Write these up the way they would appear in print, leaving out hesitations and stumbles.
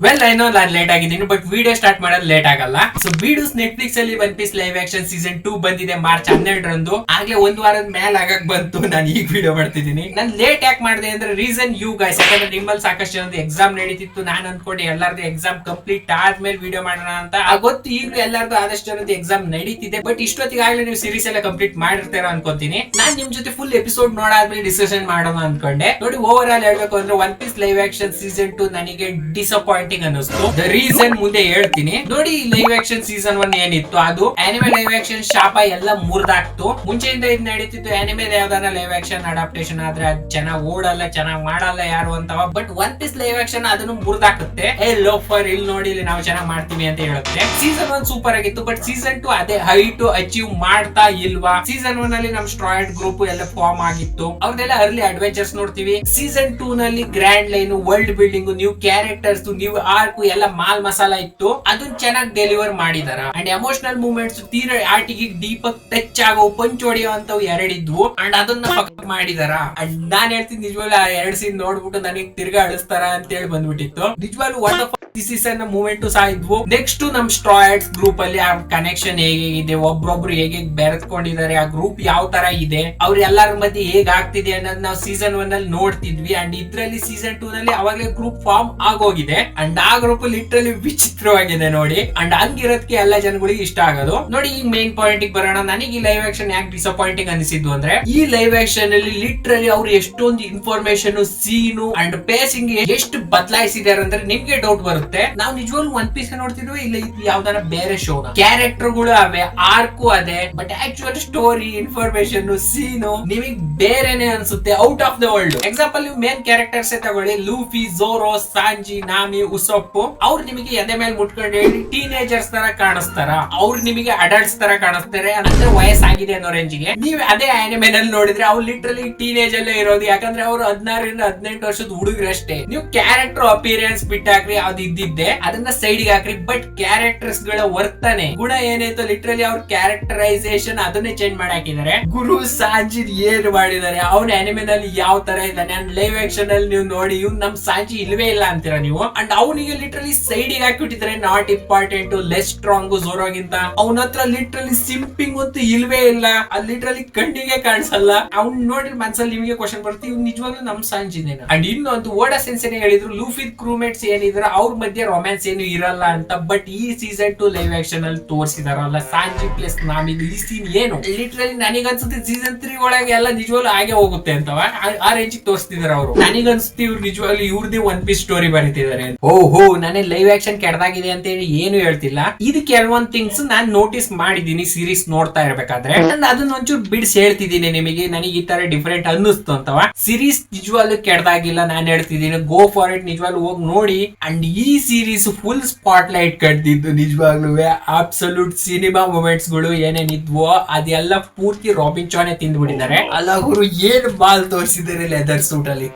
Well I know ನಾನು late ಆಗಿದ್ದೀನಿ, but video start ಮಾಡೋದು ಲೇಟ್ ಆಗಲ್ಲ. ಸೊ ವಿಡಿಯೋಸ್ ನೆಟ್ಫ್ಲಿಕ್ಸ್ ಅಲ್ಲಿ one piece live action season 2 ಬಂದಿದೆ ಮಾರ್ಚ್ 12ರಂದು. ಆಗ್ಲೇ ಒಂದ್ ವಾರದ ಮೇಲೆ ಆಗಕ್ ಬಂತು. ನಾನು ಈಗ ವಿಡಿಯೋ ಮಾಡ್ತಿದ್ದೀನಿ. ನಾನು ಲೇಟ್ ಯಾಕೆ ಮಾಡಿದೆ ಅಂದ್ರೆ ರೀಸನ್ ಯು ಗೈಸ್. ಯಾಕಂದ್ರೆ ನಿಮ್ಮಲ್ಲಿ ಸಾಕಷ್ಟು ಜನದ ಎಕ್ಸಾಮ್ ನಡೀತಿತ್ತು. ನಾನು ಅನ್ಕೊಂಡೆ ಎಲ್ಲಾರ್ದು ಎಕ್ಸಾಮ್ ಕಂಪ್ಲೀಟ್ ಆದ್ಮೇಲೆ ವಿಡಿಯೋ ಮಾಡೋಣ ಅಂತ. ಗೊತ್ತು ಈಗಲೂ ಎಲ್ಲಾರ್ದು ಆದಷ್ಟು ಜನದ ಎಕ್ಸಾಮ್ ನಡೀತಿದೆ. ಬಟ್ ಇಷ್ಟೊತ್ತಿಗೆ ಆಗ್ಲೇ ನೀವು ಸೀರೀಸ್ ಎಲ್ಲ ಕಂಪ್ಲೀಟ್ ಮಾಡಿರ್ತೀರ ಅನ್ಕೊಂತೀನಿ. ನಾನ್ ನಿಮ್ ಜೊತೆ ಫುಲ್ ಎಪಿಸೋಡ್ ನೋಡಾದ್ಮೇಲೆ ಡಿಸ್ಕಷನ್ ಮಾಡೋಣ ಅನ್ಕೊಂಡೆ. ನೋಡಿ ಓವರ್ ಆಲ್ ಹೇಳ್ಬೇಕು ಅಂದ್ರೆ one piece live action season 2 ನನಗೆ ಡಿಸಪಾಯಿಂಟಿಂಗ್ ಅನ್ನಿಸ್ತು. ದ ರೀಸನ್ ಮುಂದೆ ಹೇಳ್ತೀನಿ. ನೋಡಿ ಲೈವ್ ಆಕ್ಷನ್ ಸೀಸನ್ 1 ಏನಿತ್ತು ಅದು ಆನಿಮೆ ಲೈವ್ ಆಕ್ಷನ್ ಶಾಪ ಎಲ್ಲ ಮುರಿದಾಕ್ತು. ಮುಂಚೆಯಿಂದ ಇದು ನಡೀತಿತ್ತು ಆನಿಮೆ ಯಾವ್ದಾರ ಲೈವ್ ಆಕ್ಷನ್ ಅಡಾಪ್ಟೇಷನ್ ಆದ್ರೆ ಅದು ಚೆನ್ನಾಗಿ ಓಡಲ್ಲ, ಚೆನ್ನಾಗಿ ಮಾಡಲ್ಲ ಯಾರು ಅಂತವ. But one piece live action ಅದನ್ನು ಮುರಿದಾಕುತ್ತೆ. ಲೋಫರ್ ಇಲ್ಲಿ ನೋಡಿ ಇಲ್ಲಿ ನಾವು ಚೆನ್ನಾಗಿ ಮಾಡ್ತೀವಿ ಅಂತ ಹೇಳುತ್ತೆ. ಸೀಸನ್ 1 ಸೂಪರ್ ಆಗಿತ್ತು, ಬಟ್ ಸೀಸನ್ 2 ಅದೇ ಹೈಟ್ ಅಚೀವ್ ಮಾಡ್ತಾ ಇಲ್ವಾ? ಸೀಸನ್ 1 ಅಲ್ಲಿ ನಮ್ ಸ್ಟ್ರಾಯ್ಡ್ ಗ್ರೂಪ್ ಎಲ್ಲ ಫಾರ್ಮ್ ಆಗಿತ್ತು. ಅವ್ರದೆಲ್ಲ ಅರ್ಲಿ ಅಡ್ವೆಂಚರ್ಸ್ ನೋಡ್ತೀವಿ. ಸೀಸನ್ 2 ನಲ್ಲಿ grand line, world building, new characters, new arc ಎಲ್ಲ ಮಾಲ್ ಮಸಾಲ ಇತ್ತು. ಅದನ್ನ ಚೆನ್ನಾಗಿ ಡೆಲಿವರ್ ಮಾಡಿದಾರ. ಅಂಡ್ ಎಮೋಷನಲ್ ಮೂಮೆಂಟ್ಸ್ ತೀರಾ ಆರ್ಟಿಗೆ ಡೀಪ್ ಆಗಿ ಟಚ್ ಆಗೋ ಪಂಚ್ ಹೊಡಿಯೋ ಅಂತವು ಎರಡಿದ್ವು. ಅಂಡ್ ಅದನ್ನ ಪಕ್ಕ ಮಾಡಿದಾರ. ಅಂಡ್ ನಾನ್ ಹೇಳ್ತೀನಿ ನಿಜವಾಗ್ಲೂ ಆ 2 ಸೀನ್ ನೋಡ್ಬಿಟ್ಟು ನನಗೆ ತಿರ್ಗಾ ಅಳಿಸ್ತಾರ ಅಂತ ಹೇಳಿ ಬಂದ್ಬಿಟ್ಟಿತ್ತು. ನಿಜವಾಗ್ಲೂ ವಾಟ್ ಆಫ್ ಸೀಸನ್ ಮೂಮೆಂಟ್ ಸಹ ಇದ್ವು. ನೆಕ್ಸ್ಟ್ ನಮ್ ಸ್ಟ್ರಾಯ್ಡ್ಸ್ ಗ್ರೂಪ್ ಅಲ್ಲಿ ಆ ಕನೆಕ್ಷನ್ ಹೇಗಿದೆ, ಒಬ್ರೊಬ್ರು ಹೇಗೆ ಬೆರೆತ್ಕೊಂಡಿದ್ದಾರೆ, ಆ ಗ್ರೂಪ್ ಯಾವ ತರ ಇದೆ, ಅವ್ರ ಎಲ್ಲರ ಮಧ್ಯೆ ಹೇಗ್ ಆಗ್ತಿದೆ ಅನ್ನೋದು ನಾವು ಸೀಸನ್ 1 ಅಲ್ಲಿ ನೋಡ್ತಿದ್ವಿ. ಅಂಡ್ ಇದ್ರಲ್ಲಿ ಸೀಸನ್ 2 ನಲ್ಲಿ ಅವಾಗಲೇ ಗ್ರೂಪ್ ಫಾರ್ಮ್ ಆಗೋಗಿದೆ. ಅಂಡ್ ಆ ಗ್ರೂಪ್ ಲಿಟ್ರಲಿ ವಿಚಿತ್ರವಾಗಿದೆ ನೋಡಿ. ಅಂಡ್ ಹಂಗಿರೋದಕ್ಕೆ ಎಲ್ಲ ಜನಗಳಿಗೆ ಇಷ್ಟ ಆಗೋದು. ನೋಡಿ ಈ ಮೇನ್ ಪಾಯಿಂಟ್ ಬರೋಣ. ನನಗೆ ಈ ಲೈವ್ ಆಕ್ಷನ್ ಯಾಕೆ ಡಿಸಪಾಯಿಂಟಿಂಗ್ ಅನಿಸಿದ್ದು ಅಂದ್ರೆ ಈ ಲೈವ್ ಆಕ್ಷನ್ ಅಲ್ಲಿ ಲಿಟ್ರಲಿ ಅವ್ರು ಎಷ್ಟೊಂದು ಇನ್ಫಾರ್ಮೇಶನ್, ಸೀನು ಅಂಡ್ ಪೇಸಿಂಗ್ ಎಷ್ಟು ಬದಲಾಯಿಸಿದಾರೆ ಅಂದ್ರೆ ನಿಮ್ಗೆ ಡೌಟ್ ಬರುತ್ತೆ. ನಾವು ನಿಜವಾಗ್ಲೂ ಒನ್ ಪೀಸ್ ನೋಡ್ತಿದ್ವಿ, ಇಲ್ಲ ಯಾವ್ದಾರ ಬೇರೆ ಶೋ. ಕ್ಯಾರೆಕ್ಟರ್ ಗಳು ಅವೆ, ಆರ್ಕು ಅದೇ, ಬಟ್ ಆಕ್ಚುಯಲ್ ಸ್ಟೋರಿ, ಇನ್ಫಾರ್ಮೇಶನ್, ಸೀನು ನಿಮಗೆ ಬೇರೆನೆ ಅನ್ಸುತ್ತೆ. Out of the world. Example ನೀವು ಮೇನ್ ಕ್ಯಾರೆಕ್ಟರ್ಸ್ ತಗೊಳ್ಳಿ, ಲೂಫಿ, ಝೋರೋ, ಸಾಂಜಿ, ನಾಮಿ, ಉಸೊಪ್ಪು. ಅವ್ರು ನಿಮಗೆ ಎದೆ ಮೇಲೆ ಮುಟ್ಕೊಂಡು ಹೇಳಿ ಟೀನೇಜರ್ಸ್ ತರ ಕಾಣಿಸ್ತಾರ. ಅವ್ರು ನಿಮಗೆ ಅಡಲ್ಟ್ಸ್ ತರ ಕಾಣಿಸ್ತಾರೆ. ಅಂದ್ರೆ ವಯಸ್ಸಾಗಿದೆ ಅನ್ನೋ ರೇಂಜಿಗೆ. ನೀವು ಅದೇ ಆನಿಮೆ ನಲ್ಲಿ ನೋಡಿದ್ರೆ ಅವ್ರು ಲಿಟ್ರಲಿ ಟೀನೇಜ್ ಅಲ್ಲೇ ಇರೋದು. ಯಾಕಂದ್ರೆ ಅವ್ರು 16 ರಿಂದ 18 ವರ್ಷದ ಹುಡುಗರಷ್ಟೇ. ನೀವು ಕ್ಯಾರೆಕ್ಟರ್ ಅಪಿಯರೆನ್ಸ್ ಬಿಟ್ಟಾಕ್ರಿ, ಅದು ಇದ್ದಿದ್ದೆ, ಅದನ್ನ ಸೈಡ್ ಹಾಕ್ರಿ. ಬಟ್ ಕ್ಯಾರೆಕ್ಟರ್ಸ್ ಗಳ ವರ್ತನೆ, ಗುಣ ಏನಾಯ್ತು ಲಿಟ್ರಲಿ ಅವ್ರ ಕ್ಯಾರೆಕ್ಟರೈಸೇಷನ್ ಅದನ್ನೇ ಚೇಂಜ್ ಮಾಡಿ ಹಾಕಿದ್ದಾರೆ. ಗುರು ಸಾಂಜಿ ಏನ್ ಮಾಡಿದ್ದಾರೆ, ಅವ್ನ ಆನಿಮೆ ನಲ್ಲಿ ಯಾವ ತರ ಇದ್ದಾನೆ. ಅಂಡ್ ಲೈವ್ ಆಕ್ಷನ್ ಅಲ್ಲಿ ನೀವು ನೋಡಿ ಇವ್ ನಮ್ ಸಾಂಜಿ ಇಲ್ವೇ ಇಲ್ಲ ಅಂತೀರಾ ನೀವು. ಅಂಡ್ ಅವನಿಗೆ ಲಿಟ್ರಲಿ ಸೈಡ್ ಹಾಕಿಬಿಟ್ಟಿದ್ರೆ ನಾಟ್ ಇಂಪಾರ್ಟೆಂಟ್, ಲೆಸ್ ಸ್ಟ್ರಾಂಗ್ ಝೋರೋಗಿಂತ. ಅವನ ಹತ್ರ ಲಿಟ್ರಲಿ ಸಿಂಪಿಂಗ್ ಅಂತೂ ಇಲ್ವೇ ಇಲ್ಲ. ಅದು ಲಿಟ್ರಲಿ ಕಣ್ಣಿಗೆ ಕಾಣಿಸಲ್ಲ. ಅವ್ನ್ ನೋಡಿ ಮನ್ಸಲ್ಲಿ ನಿಮಗೆ ಕ್ವಶನ್ ಬರುತ್ತೆ, ಇವ್ ನಿಜವಾಗ್ಲೂ ನಮ್ ಸಾಂಜಿನೇನ. ಅಂಡ್ ಇನ್ನೊಂದು ಓಡಾ ಸೆನ್ಸೆನೆ ಹೇಳಿದ್ರು ಲೂಫಿದ್ ಕ್ರೂಮೇಟ್ಸ್ ಏನಿದ್ರು ಅವ್ರ ಮಧ್ಯೆ ರೊಮ್ಯಾನ್ಸ್ ಏನು ಇರಲ್ಲ ಅಂತ. ಬಟ್ ಈ ಸೀಸನ್ 2 ಲೈವ್ ಆಕ್ಷನ್ ಅಲ್ಲಿ ತೋರಿಸಿದಾರಲ್ಲ ಸಾಂಜಿ ಪ್ಲಸ್ ನಾಮಿದು ಈ ಸೀನ್ ಏನು ಲಿಟ್ರಲಿ ನನಗನ್ಸುತ್ತೆ ಸೀಸನ್ 3 ಒಳಗೆ ಎಲ್ಲ ನಿಜವಾಗ್ಲೂ ಹಾಗೆ ಹೋಗುತ್ತೆ ಅಂತವ. ಆ ರೇಂಜಿಗೆ ತೋರಿಸ್ತಿದಾರೆ ಅವರು. ನನಗನ್ಸುತ್ತೆ ಇವ್ರು ನಿಜವಾಗ್ಲೂ ಇವ್ರದೇ ಒನ್ ಪೀಸ್ ಸ್ಟೋರಿ ಬರೀತಿದ್ದಾರೆ. ಓಹೋ ನಾನೇ ಲೈವ್ ಆಕ್ಷನ್ ಕೆಡದಾಗಿದೆ ಅಂತ ಹೇಳಿ ಏನು ಹೇಳ್ತಿಲ್ಲ. ಇದು ಕೆಲವೊಂದ್ ಥಿಂಗ್ಸ್ ನಾನ್ ನೋಟಿಸ್ ಮಾಡಿದೀನಿ ಸೀರೀಸ್ ನೋಡ್ತಾ ಇರ್ಬೇಕಾದ್ರೆ. ಅದನ್ನ ಒಂಚೂರು ಬಿಡಿಸಿ ಹೇಳ್ತಿದ್ದೀನಿ ನಿಮಗೆ. ನನಗೆ ಈ ತರ ಡಿಫರೆಂಟ್ ಅನ್ನಿಸ್ತು ಅಂತವ. ಸೀರೀಸ್ ನಿಜವಾಗ್ಲೂ ಕೆಡದಾಗಿಲ್ಲ, ನಾನ್ ಹೇಳ್ತಿದ್ದೀನಿ. ಗೋ ಫಾರ್ ಇಟ್, ನಿಜವಾಗ್ಲೂ ಹೋಗಿ ನೋಡಿ. ಅಂಡ್ ಈ ಸೀರೀಸ್ ಫುಲ್ ಸ್ಪಾಟ್ ಲೈಟ್ ಕಟ್ತಿದ್ದು ನಿಜವಾಗ್ಲೂ. ಅಬ್ಸಲ್ಯೂಟ್ ಸಿನಿಮಾ ಮೂಮೆಂಟ್ಸ್ ಗಳು ಏನೇನಿದ್ವೋ ಅದೆಲ್ಲ ಪೂರ್ತಿ ರಾಬಿನ್ ಚಾನೆ ತಿಂದ್ಬಿಟ್ಟಿದ್ದಾರೆ. ಅಲ್ಲ ಅವರು ಏನ್ ಬಾಲ್ ತೋರಿಸಿದ್ದಾರೆ ಲೆದರ್ ಸೂಟ್ ಅಲ್ಲಿ,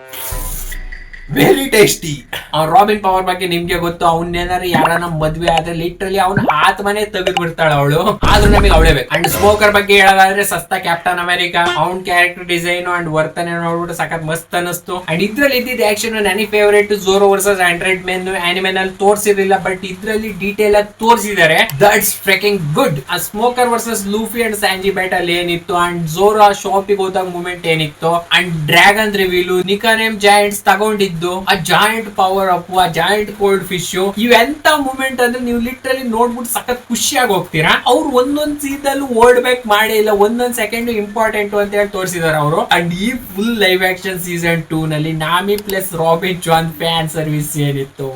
ವೆರಿ ಟೇಸ್ಟಿ. ಅವ್ನ ರಾಬಿನ್ ಪವರ್ ಬಗ್ಗೆ ನಿಮ್ಗೆ ಗೊತ್ತು. ಅವನ್ನೇನಾರು ಯಾರನ್ನ ಮದ್ವೆ ಆದ್ರೆ ಲಿಟ್ರಲಿ ಅವ್ನ ಆತ್ಮನೆ ತೆಗೆದು ಬಿಡ್ತಾಳ ಅವಳು. ಆದ್ರೂ ನಮಗೆ ಅವಳೇ ಬೇಕು. ಅಂಡ್ ಸ್ಮೋಕರ್ ಬಗ್ಗೆ ಹೇಳೋದಾದ್ರೆ ಸಸ್ತಾ ಕ್ಯಾಪ್ಟನ್ ಅಮೆರಿಕಾ. ಅವ್ನ ಕ್ಯಾರೆಕ್ಟರ್ ಡಿಸೈನ್ ಅಂಡ್ ವರ್ತನೆ ನೋಡ್ಬಿಟ್ಟು ಸಖತ್ ಮಸ್ತ್ ಅನಿಸ್ತು. ಅಂಡ್ ಇದ್ರಲ್ಲಿ ಇದ್ದಿದ್ದ ಆಕ್ಷನ್ ನನಗೆ favourite Zoro versus android men. Anime ನಲ್ಲಿ ತೋರಿಸಿರ್ಲಿಲ್ಲ, ಬಟ್ ಇದ್ರಲ್ಲಿ ಡೀಟೇಲ್ ಆಗಿ ತೋರಿಸಿದ್ದಾರೆ. That's freaking good. ಆ Smoker versus Luffy and Sanji battle ಏನಿತ್ತು, ಅಂಡ್ ಝೋರೋ ಶಾಪಿಗೆ ಹೋದಾಗ ಮೂಮೆಂಟ್ ಏನಿತ್ತು, and dragon reveal, nickname giants ತಗೊಂಡಿದ್ದು, ಆ ಜಾಯಿಂಟ್ ಪವರ್ ಅಪ್, ಆ ಜಾಯಿಂಟ್ ಕೋಲ್ಡ್ ಫಿಶ್, ಇವೆಂತ ಮೂಮೆಂಟ್ ಅಂದ್ರೆ ನೀವು ಲಿಟ್ರಲಿ ನೋಡ್ಬಿಟ್ಟು ಸಖತ್ ಖುಷಿಯಾಗಿ ಹೋಗ್ತೀರಾ. ಅವ್ರು ಒಂದೊಂದ್ ಸೀದಲ್ಲೂ ಓಡ್ಬೇಕು ಮಾಡೇ ಇಲ್ಲ, ಒಂದೊಂದ್ ಸೆಕೆಂಡ್ ಇಂಪಾರ್ಟೆಂಟ್ ಅಂತ ಹೇಳಿ ತೋರಿಸಿದಾರೆ ಅವರು. ಅಂಡ್ ಈ ಫುಲ್ ಲೈವ್ ಆಕ್ಷನ್ ಸೀಸನ್ 2 ನಲ್ಲಿ ನಾಮಿ ಪ್ಲಸ್ ರಾಬಿನ್ ಜಾನ್ ಫ್ಯಾನ್ ಸರ್ವಿಸ್ ಏನಿತ್ತು,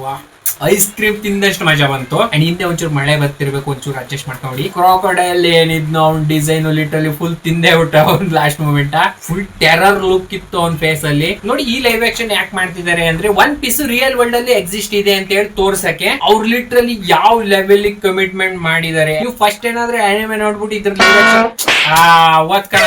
ಐಸ್ ಕ್ರೀಮ್ ತಿಂದಷ್ಟು ಮಜಾ ಬಂತು. ಅಂಡ್ ಹಿಂದೆ ಒಂಚೂರು ಮಳೆ ಬರ್ತಿರ್ಬೇಕು, ಒಂಚೂರು ಅಡ್ಜಸ್ಟ್ ಮಾಡ್ಕೊಂಡು. ಕ್ರಾಕೊಡೈಲ್ ಏನಿದ್ನೋ ಅವ್ನ ಡಿಸೈನ್ ಲಿಟ್ರಲಿ ಫುಲ್ ತಿಂದೇ ಬಿಟ್ಟ. ಅವ್ನ last moment full terror look ಇತ್ತು ಅವ್ನ ಫೇಸ್ ಅಲ್ಲಿ. ನೋಡಿ ಈ ಲೈವ್ ಆಕ್ಷನ್ ಯಾಕೆ ಮಾಡ್ತಿದ್ದಾರೆ ಅಂದ್ರೆ ಒನ್ ಪೀಸ್ ರಿಯಲ್ ವರ್ಲ್ಡ್ ಅಲ್ಲಿ ಎಕ್ಸಿಸ್ಟ್ ಇದೆ ಅಂತ ಹೇಳಿ ತೋರ್ಸಕ್ಕೆ ಅವ್ರು ಲಿಟ್ರಲಿ ಯಾವ ಲೆವೆಲ್ ಕಮಿಟ್ಮೆಂಟ್ ಮಾಡಿದ್ದಾರೆ. ನೀವು ಫಸ್ಟ್ ಏನಾದ್ರೆ ಆನಿಮೆ ನೋಡ್ಬಿಟ್ಟು ಇದ್ರ ಓದ್ಕಣ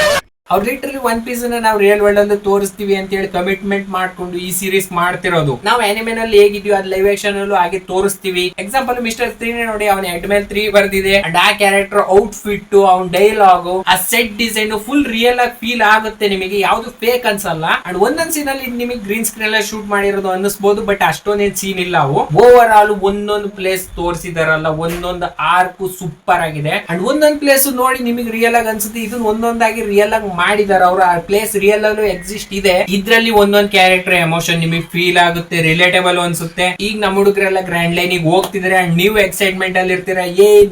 ಅವ್ರು ಲಿಟ್ರಲಿ ಒನ್ ಪೀಸ್ ನಾವು ರಿಯಲ್ ವರ್ಲ್ಡ್ ಅಲ್ಲಿ ತೋರಿಸ್ತೀವಿ ಅಂತ ಹೇಳಿ ಕಮಿಟ್ಮೆಂಟ್ ಮಾಡ್ಕೊಂಡು ಈ ಸೀರೀಸ್ ಮಾಡ್ತಿರೋದು. ನಾವು ಆನಿಮೆ ನಲ್ಲಿ ಹೇಗಿದ್ವಿ ಅದು ಲೈವ್ ಆಕ್ಷನ್ ಅಲ್ಲೂ ಹಾಗೆ ತೋರಿಸ್ತೀವಿ. ಎಕ್ಸಾಂಪಲ್ ಮಿಸ್ಟರ್ 3 ನೋಡಿ, ಅವನ ಹೆಡ್ ಮೇಲೆ 3 ಬರ್ದಿದೆ ಅಂಡ್ ಆ ಕ್ಯಾರೆಕ್ಟರ್ ಔಟ್ ಫಿಟ್, ಅವ್ನ ಡೈಲಾಗ್, ಆ ಸೆಟ್ ಡಿಸೈನ್ ಫುಲ್ ರಿಯಲ್ ಆಗಿ ಫೀಲ್ ಆಗುತ್ತೆ ನಿಮಗೆ, ಯಾವ್ದು ಫೇಕ್ ಅನ್ಸಲ್ಲ. ಅಂಡ್ ಒಂದೊಂದ್ ಸೀನ್ ಅಲ್ಲಿ ನಿಮಗೆ ಗ್ರೀನ್ ಸ್ಕ್ರೀನ್ ಎಲ್ಲ ಶೂಟ್ ಮಾಡಿರೋದು ಅನ್ನಿಸ್ಬೋದು, ಬಟ್ ಅಷ್ಟೊಂದೇನ್ ಸೀನ್ ಇಲ್ಲ. ಅವು ಓವರ್ ಆಲ್ ಒಂದೊಂದು ಪ್ಲೇಸ್ ತೋರಿಸಿದಾರಲ್ಲ, ಒಂದೊಂದು ಆರ್ಕ್ ಸೂಪರ್ ಆಗಿದೆ. ಅಂಡ್ ಒಂದೊಂದ್ ಪ್ಲೇಸ್ ನೋಡಿ ನಿಮಗೆ ರಿಯಲ್ ಆಗಿ ಅನ್ಸುತ್ತೆ, ಇದನ್ನ ಒಂದೊಂದಾಗಿ ರಿಯಲ್ ಆಗಿ ಮಾಡಿದಾರೆ ಅವರು. ಆ ಪ್ಲೇಸ್ ರಿಯಲ್ ಅಲ್ಲೂ ಎಕ್ಸಿಸ್ಟ್ ಇದೆ. ಇದ್ರಲ್ಲಿ ಒಂದೊಂದ್ ಕ್ಯಾರೆಕ್ಟರ್ ಎಮೋಷನ್ ನಿಮಗೆ ಫೀಲ್ ಆಗುತ್ತೆ, ರಿಲೇಟೇಬಲ್ ಅನ್ಸುತ್ತೆ. ಈಗ ನಮ್ಮ ಹುಡುಗರೆಲ್ಲ ಗ್ರ್ಯಾಂಡ್ ಲೈನ್ ಹೋಗ್ತಿದ್ರೆ ಅಂಡ್ ನೀವು ಎಕ್ಸೈಟ್ಮೆಂಟ್ ಅಲ್ಲಿ ಇರ್ತೀರಾ,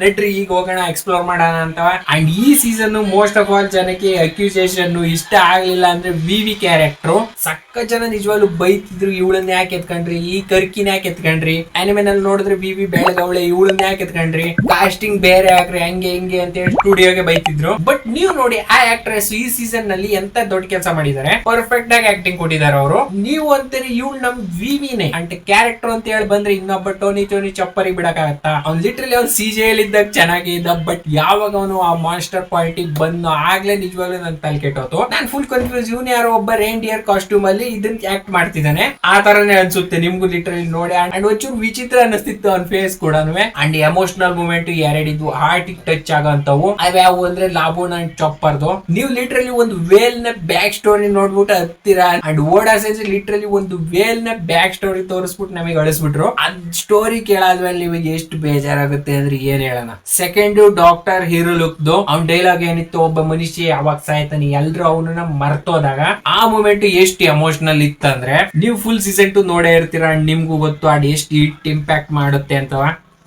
ನಡ್ರಿ ಈಗ ಹೋಗೋಣ ಎಕ್ಸ್ಪ್ಲೋರ್ ಮಾಡೋಣ ಅಂತ. ಅಂಡ್ ಈ ಸೀಸನ್ ಮೋಸ್ಟ್ ಆಫ್ ಆಲ್ ಜನಕ್ಕೆ ಅಕ್ಯೂಸೇಷನ್ ಇಷ್ಟ ಆಗ್ಲಿಲ್ಲ ಅಂದ್ರೆ ವಿವಿ ಕ್ಯಾರೆಕ್ಟರ್ ಸಕ್ಕ ಜನ ನಿಜವಾಗ್ಲೂ ಬೈತಿದ್ರು, ಇವಳನ್ನ ಯಾಕೆ ಎತ್ಕೊಂಡ್ರಿ, ಈ ಕರ್ಕಿನ ಯಾಕೆ ಎತ್ಕೊಂಡ್ರಿ. ಆನಿಮೆ ನಲ್ಲಿ ನೋಡಿದ್ರೆ ವಿವಿ ಬೆಳಗವಳೆ, ಇವಳನ್ನ ಯಾಕೆ ಎತ್ಕೊಂಡ್ರಿ, ಕಾಸ್ಟಿಂಗ್ ಬೇರೆ ಹಾಕ್ರಿ, ಹಂಗೆ ಹಿಂಗೆ ಅಂತ ಹೇಳಿ ಸ್ಟುಡಿಯೋಗೆ ಬೈತಿದ್ರು. ಬಟ್ ನೀವು ನೋಡಿ ಆ ಆಕ್ಟ್ರೆಸ್ ಈ ಸೀಸನ್ ನಲ್ಲಿ ಎಂತ ದೊಡ್ಡ ಕೆಲಸ ಮಾಡಿದ್ದಾರೆ, ಪರ್ಫೆಕ್ಟ್ ಆಗಿ ಆಕ್ಟಿಂಗ್ ಕೊಟ್ಟಿದ್ದಾರೆ ಅವರು. ನೀವು ಅಂತೀರಿ ಇವಳು ನಮ್ ವಿವಿನೇ ಅಂತ ಕ್ಯಾರೆಕ್ಟರ್ ಅಂತ ಹೇಳಿ ಬಂದ್ರೆ ಇನ್ನೊಬ್ಬ ಟೋನಿ ಚಪ್ಪರಿ ಬಿಡಕ್ಕಾಗತ್ತಾ? ಅವ್ನು ಲಿಟ್ರಲಿ ಅವ್ನು CGI ಇದ್ದಾಗ ಚೆನ್ನಾಗಿ ಇದ್ದ, ಬಟ್ ಯಾವಾಗ ಅವನು ಆ ಮಾಸ್ಟರ್ ಪಾರ್ಟಿ ಬಂದು ಆಗ್ಲೇ ನಿಜವಾಗ್ಲೂ ನನ್ ತಲೆ ಕೆಟ್ಟೋತು. ನಾನ್ ಫುಲ್ ಕನ್ಫ್ಯೂಸ್, ಇವನು ಯಾರೋ ಒಬ್ಬ ರೇಂಡಿಯರ್ ಕಾಸ್ಟ್ಯೂಮ್ ಅಲ್ಲಿ ಇದನ್ನ ಆಕ್ಟ್ ಮಾಡ್ತಿದ್ದಾನೆ, ಆ ತರನೇ ಅನ್ಸುತ್ತೆ ನಿಮ್ಗೂ ಲಿಟ್ರಲಿ ನೋಡಿ. ಅಂಡ್ ಒಂಚೂರು ವಿಚಿತ್ರ ಅನಿಸ್ತಿತ್ತು ಅವ್ನ ಫೇಸ್ ಕೂಡ. ಅಂಡ್ ಎಮೋಷನಲ್ ಮೂಮೆಂಟ್ ಎರಡಿದ್ವು, ಹಾರ್ಟ್ ಟಚ್ ಆಗಂತವು. ಅವ್ಯಾವು ಅಂದ್ರೆ ಲಾಬೋನ್ ಅಂಡ್ ಚಪ್ಪರ್ದು. ನೀವು ಲಿಟ್ರಲಿ ಒಂದು ವೇಲ್ ನ ಬ್ಯಾಕ್ ಸ್ಟೋರಿ ನೋಡ್ಬಿಟ್ಟು ಹತ್ತೀರಾ. ಅಂಡ್ ಓಡಾಸೇಜ್ ಲಿಟ್ರಲಿ ಒಂದು ವೇಲ್ ನ ಬ್ಯಾಕ್ ಸ್ಟೋರಿ ತೋರಿಸ್ಬಿಟ್ಟು ನಮಗೆ ಅಳಿಸ್ಬಿಟ್ರು. ಅದ್ ಸ್ಟೋರಿ ಕೇಳಾದ್ಮೇಲೆ ನಿಮಗೆ ಎಷ್ಟು ಬೇಜಾರಾಗುತ್ತೆ ಅಂದ್ರೆ ಏನ್ ಹೇಳೋಣ. ಸೆಕೆಂಡ್ ಡಾಕ್ಟರ್ ಹಿರುಲುಕ್ದು ಅವ್ನ ಡೈಲಾಗ್ ಏನಿತ್ತು, ಒಬ್ಬ ಮನುಷ್ಯ ಯಾವಾಗ ಸಾಯ್ತಾನೆ, ಎಲ್ರು ಅವನನ್ನ ಮರ್ತೋದಾಗ ಆ ಮೂಮೆಂಟ್ ಎಷ್ಟು ಎಮೋಷನಲ್ ಇತ್ತಂದ್ರೆ ನೀವು ಫುಲ್ ಸೀಸನ್ 2 ನೋಡೇ ಇರ್ತೀರಾ. ಅಂಡ್ ನಿಮ್ಗೂ ಗೊತ್ತು ಅದ್ ಎಷ್ಟು ಹಿಟ್ ಇಂಪ್ಯಾಕ್ಟ್ ಮಾಡುತ್ತೆ ಅಂತವ.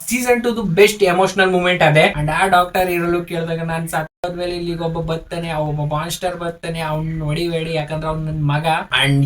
ಸೀಸನ್ 2 ಬೆಸ್ಟ್ ಎಮೋಷನಲ್ ಮೂಮೆಂಟ್ ಅದೇ. ಅಂಡ್ ಆ ಡಾಕ್ಟರ್ ಇರಲು ಕೇಳಿದಾಗ ನಾನು ಸಾದ್ಮೇಲೆ ಇಲ್ಲಿಗೆ ಒಬ್ಬ ಬರ್ತಾನೆ, ಒಬ್ಬ ಮಾಸ್ಟರ್ ಬರ್ತಾನೆ, ಅವ್ನ ಹೊಡಿಬೇಡಿ ಯಾಕಂದ್ರೆ ಅವ್ನ ನನ್ ಮಗ. ಅಂಡ್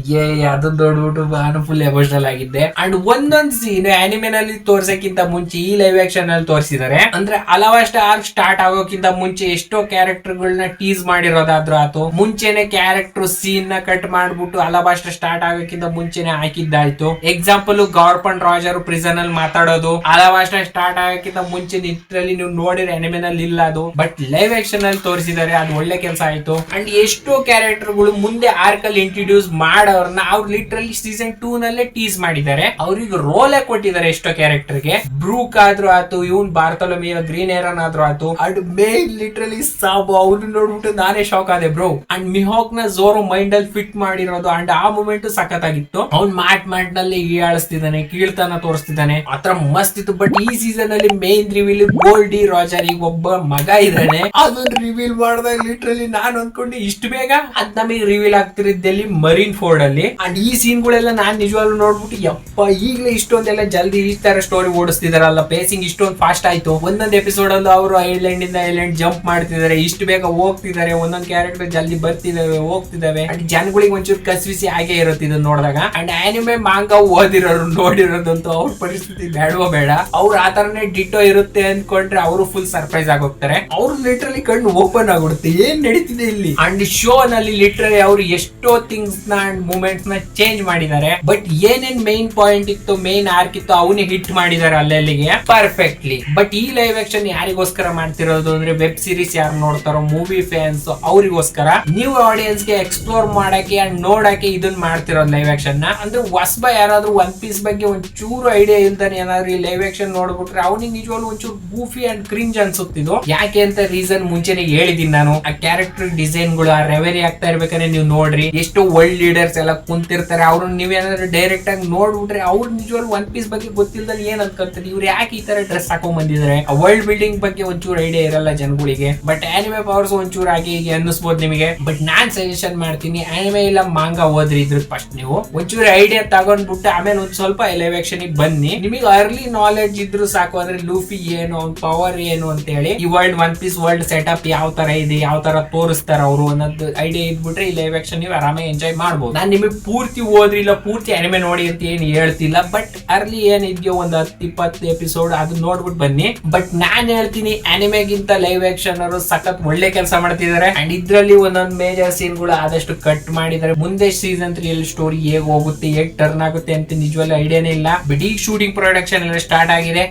ಅದು ದೊಡ್ಡಬಿಟ್ಟು ನಾನು ಫುಲ್ ಎಮೋಷನಲ್ ಆಗಿದ್ದೆ. ಅಂಡ್ ಒಂದೊಂದ್ ಸೀನ್ ಆನಿಮೆ ನಲ್ಲಿ ತೋರ್ಸಕ್ಕಿಂತ ಮುಂಚೆ ಈ ಲೈವ್ ಆಕ್ಷನ್ ಅಲ್ಲಿ ತೋರಿಸಿದ್ದಾರೆ. ಅಂದ್ರೆ ಅಲವಾಸ್ಟ್ ಆರ್ಕ್ ಸ್ಟಾರ್ಟ್ ಆಗೋಕ್ಕಿಂತ ಮುಂಚೆ ಎಷ್ಟೋ ಕ್ಯಾರೆಕ್ಟರ್ ಗಳನ್ನ ಟೀಸ್ ಮಾಡಿರೋದಾದ್ರು ಆತು, ಮುಂಚೆನೆ ಕ್ಯಾರೆಕ್ಟರ್ ಸೀನ್ ನ ಕಟ್ ಮಾಡ್ಬಿಟ್ಟು ಅಲವಾಸ್ಟ್ ಸ್ಟಾರ್ಟ್ ಆಗೋಕ್ಕಿಂತ ಮುಂಚೆನೆ ಹಾಕಿದ್ದಾಯ್ತು. ಎಕ್ಸಾಂಪಲ್ ಗಾರ್ಪನ್ ರಾಜರ್ ಪ್ರಿಸನ್ ಅಲ್ಲಿ ಮಾತಾಡೋದು ಅಲವಾಸ್ಟ್ ಸ್ಟಾರ್ಟ್ ಆಗಕ್ಕಿಂತ ಮುಂಚೆ ಲಿಟ್ರಲಿ ನೀವು ನೋಡಿದ್ರೆ ಆನಿಮೆ ನಲ್ಲಿ ಇಲ್ಲ ಅದು, ಬಟ್ ಲೈವ್ ಆಕ್ಷನ್ ಅಲ್ಲಿ ತೋರಿಸಿದ್ದಾರೆ, ಅದು ಒಳ್ಳೆ ಕೆಲಸ ಆಯ್ತು. ಅಂಡ್ ಎಷ್ಟೋ ಕ್ಯಾರೆಕ್ಟರ್ ಗಳು ಮುಂದೆ ಆರ್ಕ್ ಅಲ್ಲಿ ಇಂಟ್ರೊಡ್ಯೂಸ್ ಮಾಡೋರ್ನ ಅವ್ರು ಲಿಟ್ರಲಿ ಸೀಸನ್ 2 ನಲ್ಲೇ ಟೀಸ್ ಮಾಡಿದ್ದಾರೆ. ಅವ್ರಿಗೆ ರೋಲೇ ಕೊಟ್ಟಿದ್ದಾರೆ ಎಷ್ಟೋ ಕ್ಯಾರೆಕ್ಟರ್ ಗೆ. ಬ್ರೂಕ್ ಆದ್ರೂ ಆತು, ಇವನ್ ಬಾರ್ತಲೋಮಿಯೋ ಗ್ರೀನ್ ಏರನ್ ಆದ್ರೂ ಆತು. ಅಂಡ್ ಮೇನ್ ಲಿಟ್ರಲಿ ಸಾಬು ಅವ್ರು ನೋಡ್ಬಿಟ್ಟು ನಾನೇ ಶಾಕ್ ಆದೆ ಬ್ರೋ. ಅಂಡ್ ಮಿಹಾಕ್ ನ ಝೋರೋ ಮೈಂಡ್ ಅಲ್ಲಿ ಫಿಟ್ ಮಾಡಿರೋದು ಅಂಡ್ ಆ ಮೂಮೆಂಟ್ ಸಖತ್ತಾಗಿತ್ತು. ಅವ್ನ್ ಮ್ಯಾಟ್ ನಲ್ಲಿ ಹೀಯಾಳಿಸ್ತಿದ್ದಾನೆ, ಕೀಳ್ತನ ತೋರಿಸ್ತಿದ್ದಾನೆ, ಆತರ ಮಸ್ತ್ ಇತ್ತು. ಬಟ್ ಈ ಸೀಸನ್ ಅಲ್ಲಿ ಮೇನ್ ರಿವೀಲ್ ಗೋಲ್ಡಿ ರಾಜರ್ ಈಗ ಒಬ್ಬ ಮಗ ಇದ್ದಾನೆ, ಅದನ್ನ ರಿವೀಲ್ ಮಾಡಿದಾಗ ಲಿಟ್ರಲಿ ನಾನು ಅನ್ಕೊಂಡು ಇಷ್ಟು ಬೇಗ ಅದ್ ನಮಗೆ ರಿವೀಲ್ ಆಗ್ತಿರಿದ್ದಲ್ಲಿ ಮರೀನ್ ಫೋರ್ಡ್ ಅಲ್ಲಿ. ಅಂಡ್ ಈ ಸೀನ್ ಗಳೆಲ್ಲ ನಾನ್ ನಿಜವಾಗ್ಲೂ ನೋಡ್ಬಿಟ್ಟು ಯಪ್ಪ ಈಗಲೇ ಇಷ್ಟೊಂದೆಲ್ಲ ಜಲ್ದಿ ಈ ತರ ಸ್ಟೋರಿ ಓಡಿಸ್ತಿದಾರಲ್ಲ, ಪೇಸಿಂಗ್ ಇಷ್ಟೊಂದು ಫಾಸ್ಟ್ ಆಯ್ತು. ಒಂದೊಂದ್ ಎಪಿಸೋಡ್ ಅಲ್ಲೂ ಅವರು ಐಲ್ಯಾಂಡ್ ಇಂದ ಐಲ್ಯಾಂಡ್ ಜಂಪ್ ಮಾಡ್ತಿದ್ದಾರೆ, ಇಷ್ಟು ಬೇಗ ಹೋಗ್ತಿದ್ದಾರೆ, ಒಂದೊಂದ್ ಕ್ಯಾರೆಕ್ಟರ್ ಜಲ್ದಿ ಬರ್ತಿದಾವೆ ಹೋಗ್ತಿದಾವೆ. ಅಂಡ್ ಜನಗಳಿಗೆ ಒಂಚೂರು ಕಸ್ವಿಸಿ ಹಾಗೆ ಇರುತ್ತೆ ಇದನ್ನ ನೋಡಿದಾಗ. ಅಂಡ್ ಆನಿಮೆ ಮಾಂಗ ಓದಿರೋರು ನೋಡಿರೋದಂತೂ ಅವ್ರ ಪರಿಸ್ಥಿತಿ ಬೇಡವೋ ಬೇಡ. ಅವ್ರು ಆ ತರನೇ ಡಿಟೋ ಇರುತ್ತೆ ಅನ್ಕೊಂಡ್ರೆ ಅವರು ಫುಲ್ ಸರ್ಪ್ರೈಸ್ ಆಗೋಗ್ತಾರೆ. ಅವ್ರು ಲಿಟ್ರಲಿ ಕಣ್ಣು ಓಪನ್ ಆಗ್ಬಿಡುತ್ತೆ, ಏನ್ ನಡೀತಿದೆ ಇಲ್ಲಿ. ಅಂಡ್ ಶೋ ನಲ್ಲಿ ಲಿಟ್ರಲಿ ಅವರು ಎಷ್ಟೋ ಥಿಂಗ್ಸ್ ನ ಅಂಡ್ ಮೂಮೆಂಟ್ಸ್ ನ ಚೇಂಜ್ ಮಾಡಿದ್ದಾರೆ. ಬಟ್ ಏನೇನ್ ಮೈನ್ ಪಾಯಿಂಟ್ ಇತ್ತು, ಮೈನ್ ಆರ್ಕ್ ಇತ್ತು, ಅವನೇ ಹಿಟ್ ಮಾಡಿದ್ದಾರೆ ಅಲ್ಲಿಗೆ ಪರ್ಫೆಕ್ಟ್ಲಿ. ಬಟ್ ಈ ಲೈವ್ ಆಕ್ಷನ್ ಯಾರಿಗೋಸ್ಕರ ಮಾಡ್ತಿರೋದು ಅಂದ್ರೆ ವೆಬ್ ಸೀರೀಸ್ ಯಾರು ನೋಡ್ತಾರೋ, ಮೂವಿ ಫ್ಯಾನ್ಸ್ ಅವರಿಗೋಸ್ಕರ, ನ್ಯೂ ಆಡಿಯನ್ಸ್ ಗೆ ಎಕ್ಸ್ಪ್ಲೋರ್ ಮಾಡಕ್ಕೆ ಅಂಡ್ ನೋಡಕ್ಕೆ ಇದನ್ನ ಮಾಡ್ತಿರೋದು ಲೈವ್ ಆಕ್ಷನ್ ನ. ಅಂದ್ರೆ ಹೊಸಬ ಯಾರಾದ್ರೂ ಒನ್ ಪೀಸ್ ಬಗ್ಗೆ ಒಂಚೂರು ಐಡಿಯಾ ಇಲ್ದಾನೆ ಏನಾದ್ರು ಈ ಲೈವ್ ಆಕ್ಷನ್ ನೋಡ್ಬಿಟ್ರೆ ಅವನಿಗೆ ನಿಜವಾಗ್ಲೂ ಒಂಚೂರು ಗೂಫಿ ಅಂಡ್ ಕ್ರಿಂಜ್ ಅನ್ಸುತ್ತಿದ್ದು. ಯಾಕೆ ಅಂತ ರೀಸನ್ ಮುಂಚೆನೆ ಹೇಳಿದೀನಿ ನಾನು. ಆ ಕ್ಯಾರೆಕ್ಟರ್ ಡಿಸೈನ್ ಗಳು ಆ ರೆವೆರಿ ಆಗ್ತಾ ಇರ್ಬೇಕಾದ್ರೆ ನೀವು ನೋಡ್ರಿ, ಎಷ್ಟೋ ವರ್ಲ್ಡ್ ಲೀಡರ್ಸ್ ಎಲ್ಲ ಕುಂತಿರ್ತಾರೆ, ಅವ್ರನ್ನ ನೀವೇನಾದ್ರೂ ಡೈರೆಕ್ಟ್ ಆಗಿ ನೋಡ್ಬಿಟ್ರೆ ಅವ್ರು ನಿಜವಾಗ್ಲೂ ಒನ್ ಪೀಸ್ ಬಗ್ಗೆ ಗೊತ್ತಿಲ್ದಲ್ಲಿ ಏನ್ ಅನ್ಕೊಂತಾರೆ, ಇವ್ರು ಯಾಕೆ ಈ ತರ ಡ್ರೆಸ್ ಹಾಕೊಂಡ್ ಬಂದಿದ್ದಾರೆ, ಆ ವರ್ಲ್ಡ್ ಬಿಲ್ಡಿಂಗ್ ಬಗ್ಗೆ ಒಂಚೂರು ಐಡಿಯಾ ಇರಲ್ಲ ಜನಗಳಿಗೆ. ಬಟ್ ಆನಿಮೆ ಪವರ್ಸ್ ಒಂಚೂರು ಆಗಿ ಹೀಗೆ ಅನ್ನಿಸ್ಬೋದು ನಿಮಗೆ. ಬಟ್ ನಾನ್ ಸಜೆಷನ್ ಮಾಡ್ತೀನಿ, ಆನಿಮೆ ಇಲ್ಲ ಮಾಂಗ ಓದ್ರಿ, ಇದ್ರ ಫಸ್ಟ್ ನೀವು ಒಂಚೂರು ಐಡಿಯಾ ತಗೊಂಡ್ಬಿಟ್ಟು ಆಮೇಲೆ ಒಂದ್ ಸ್ವಲ್ಪ ಲೈವ್ ಆಕ್ಷನ್ ಬನ್ನಿ. ನಿಮಗೆ ಅರ್ಲಿ ನಾಲೆಡ್ಜ್ ಇದ್ರು ಸಾಕು, ಅಂದ್ರೆ ಲೂಫಿ ಏನು, ಅವ್ನ ಪವರ್ ಏನು ಅಂತ ಹೇಳಿ, ಈ world one piece world setup ಯಾವ ತರ ಇದೆ, ಯಾವ ತರ ತೋರಿಸ್ತಾರ ಅವರು ಅನ್ನೋದು ಐಡಿಯಾ ಇದ್ಬಿಟ್ರೆ ಈ ಲೈವ್ ಆಕ್ಷನ್ ನೀವು ಆರಾಮಾಗಿ ಎಂಜಾಯ್ ಮಾಡಬಹುದು. ನಾನು ನಿಮಗೆ ಪೂರ್ತಿ ಓದ್ರಿ ಇಲ್ಲ ಪೂರ್ತಿ ಆನಿಮೆ ನೋಡಿ ಅಂತ ಏನ್ ಹೇಳ್ತಿಲ್ಲ, ಬಟ್ ಅರ್ಲಿ ಏನಿದ್ಯೋ ಒಂದ್ 10-20 ಎಪಿಸೋಡ್ ಅದನ್ನ ನೋಡ್ಬಿಟ್ಟು ಬನ್ನಿ. ಬಟ್ ನಾನ್ ಹೇಳ್ತೀನಿ ಆನಿಮೆಗಿಂತ ಲೈವ್ ಆಕ್ಷನ್ ಅವರು ಸಖತ್ ಒಳ್ಳೆ ಕೆಲಸ ಮಾಡ್ತಿದ್ದಾರೆ. ಅಂಡ್ ಇದ್ರಲ್ಲಿ ಒಂದೊಂದು ಮೇಜರ್ ಸೀನ್ ಗಳು ಆದಷ್ಟು ಕಟ್ ಮಾಡಿದ್ದಾರೆ. ಮುಂದೆ ಸೀಸನ್ 3 ಅಲ್ಲಿ ಸ್ಟೋರಿ ಹೇಗ್ ಹೋಗುತ್ತೆ, ಹೇಗ್ ಟರ್ನ್ ಆಗುತ್ತೆ ಅಂತ ನಿಜವಾಗ್ಲೂ ಐಡಿಯಾನೇ ಇಲ್ಲ. ಬಟ್ ಈಗ ಶೂಟಿಂಗ್ ಪ್ರೊಡಕ್ಷನ್ ಎಲ್ಲ ಸ್ಟಾರ್ಟ್ ಆಗಿದೆ,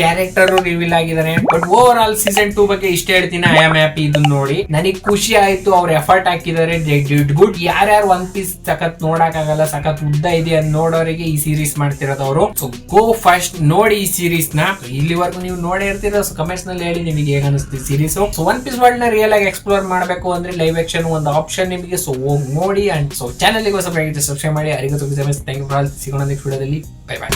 ಕ್ಯಾರೆಕ್ಟರ್ ರಿವೀಲ್ ಆಗಿದ್ದಾರೆ. ಬಟ್ ಓವರ್ ಆಲ್ ಸೀಸನ್ 2 ಬಗ್ಗೆ ಇಷ್ಟ ಹೇಳ್ತೀನಿ. ಐ ಆಮ್ ಇನ್ಸ್ಟಾಗ್ರಾಮ್ ಆ್ಯಪ್ ಇದನ್ನ ನೋಡಿ ನನಗೆ ಖುಷಿ ಆಯ್ತು. ಅವ್ರು ಎಫರ್ಟ್ ಹಾಕಿದ್ದಾರೆ, ಗುಡ್. ಯಾರ್ಯಾರು ಒನ್ ಪೀಸ್ ಸಖತ್ ನೋಡಕ್ ಆಗಲ್ಲ, ಸಖತ್ ಉದ್ದ ಇದೆ ಅಂತ ನೋಡೋರಿಗೆ ಈ ಸೀರೀಸ್ ಮಾಡ್ತಿರೋದು ಅವರು. ಸೊ ಗೋ ಫಸ್ಟ್ ನೋಡಿ ಈ ಸೀರೀಸ್ ನ. ಇಲ್ಲಿವರೆಗೂ ನೀವು ನೋಡೇ ಇರ್ತೀರ, ಕಮೆಂಟ್ಸ್ ನಲ್ಲಿ ಹೇಳಿ ನಿಮಗೆ ಹೇಗೆ ಅನಿಸ್ತು series. So one piece world ನ ರಿಯಲ್ ಆಗಿ ಎಕ್ಸ್ಪ್ಲೋರ್ ಮಾಡಬೇಕು ಅಂದ್ರೆ ಲೈವ್ ಆಕ್ಷನ್ ಒಂದು ಆಪ್ಷನ್ ನಿಮಗೆ. ಸೊ ಹೋಗಿ ನೋಡಿ ಅಂಡ್ ಸೊ ಚಾನಲ್ ಗೆ ಸಬ್ಸ್ಕ್ರೈಬ್ ಮಾಡಿ. ಅರಿಗೋ ಥ್ಯಾಂಕ್ ಯು ಫಾರ್ ಸಿಗೋಣ ನೆಕ್ಸ್ಟ್ ವಿಡಿಯೋದಲ್ಲಿ. Bye by.